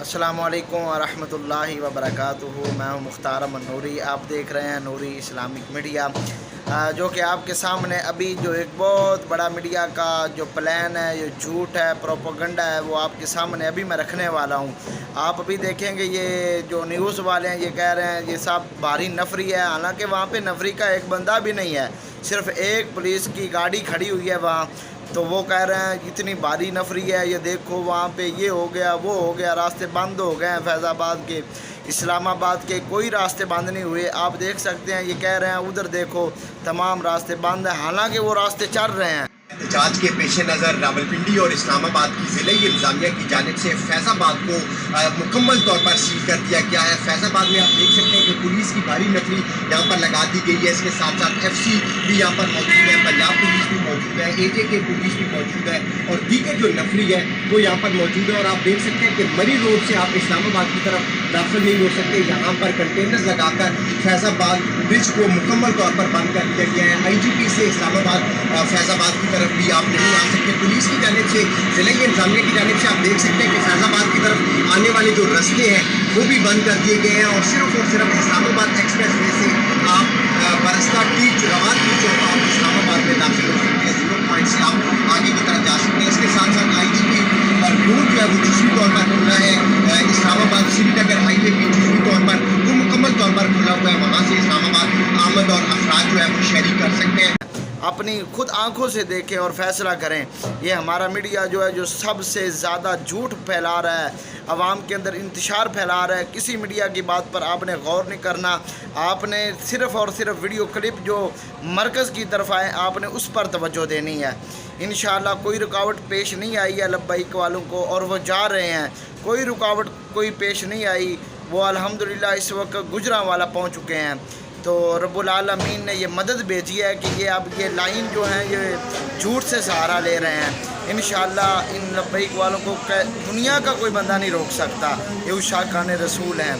अस्सलामुअलैकुम वरहमतुल्लाहि वबरकातुहू। मैं हूँ मुख्तार अमन नूरी। आप देख रहे हैं नूरी इस्लामिक मीडिया, जो कि आपके सामने अभी जो एक बहुत बड़ा मीडिया का जो प्लान है, ये झूठ है, प्रोपेगेंडा है, वो आपके सामने अभी मैं रखने वाला हूँ। आप अभी देखेंगे ये जो न्यूज़ वाले हैं ये कह रहे हैं ये सब भारी नफरी है, हालांकि वहाँ पे नफरी का एक बंदा भी नहीं है, सिर्फ एक पुलिस की गाड़ी खड़ी हुई है वहाँ। तो वो कह रहे हैं इतनी भारी नफरी है, ये देखो वहाँ पे ये हो गया वो हो गया, रास्ते बंद हो गए हैं फैज़ाबाद के, इस्लामाबाद के कोई रास्ते बंद नहीं हुए। आप देख सकते हैं ये कह रहे हैं उधर देखो तमाम रास्ते बंद हैं, हालांकि वो रास्ते चल रहे हैं। एहतजाज के पेश नज़र रावलपिंडी और इस्लामाबाद की ज़िले इंतजामिया की जानिब से फैज़ाबाद को मुकम्मल तौर पर सील कर दिया गया है। फैज़ाबाद में आप देख सकते हैं कि पुलिस की भारी नफरी यहाँ पर लगा दी गई है। इसके साथ साथ FC भी यहाँ पर मौजूद है, पंजाब पुलिस भी मौजूद है, AJK पुलिस भी मौजूद है और दीगर जो नफरी है वो यहाँ पर मौजूद है। और आप देख सकते हैं कि मरी रोड से आप इस्लामाबाद की तरफ दाखिल नहीं हो सकते। यहाँ पर कंटेनर लगाकर फैज़ाबाद ब्रिज को मुकम्मल तौर पर बंद कर दिया गया है। IGP से इस्लामाबाद फैज़ाबाद की तरफ भी आप नहीं आ सकते। पुलिस की जानिब से, ज़िले की इंतजामिया की जानिब से आप देख सकते हैं कि फैज़ाबाद की तरफ आने वाले जो रास्ते हैं वो भी बंद कर दिए गए हैं और सिर्फ इस्लामाबाद एक्सप्रेस वे से आप बरस्ता टीच रवान टीच आप इस्लामाबाद में दाखिल हो सकते हैं। 0 पॉइंट से आप आगे की तरफ जा सकते हैं। इसके साथ साथ IGP रोड जो है वो जुज़वी तौर पर खुल रहा है। इस्लामाबाद श्रीनगर हाईवे भी जुज़वी तौर पर वो मुकम्मल तौर पर खुला हुआ है। वहाँ से इस्लामाबाद आमद और अखराज जो है वो शहरी कर सकते हैं। अपनी खुद आंखों से देखें और फैसला करें। ये हमारा मीडिया जो है जो सबसे ज़्यादा झूठ फैला रहा है, आवाम के अंदर इंतशार फैला रहा है। किसी मीडिया की बात पर आपने गौर नहीं करना, आपने सिर्फ़ और सिर्फ वीडियो क्लिप जो मरकज़ की तरफ आए आपने उस पर तवज्जो देनी है। इंशाअल्लाह कोई रुकावट पेश नहीं आई है लब्बैक वालों को और वो जा रहे हैं, कोई रुकावट कोई पेश नहीं आई। वो अल्हम्दुलिल्लाह इस वक्त गुजरांवाला पहुँच चुके हैं। तो रब्बुल आलमीन ने ये मदद भेजी है कि ये अब ये लाइन जो है ये झूठ से सहारा ले रहे हैं। इंशाअल्लाह इन लब्बैक वालों को दुनिया का कोई बंदा नहीं रोक सकता। ये शाकान रसूल हैं।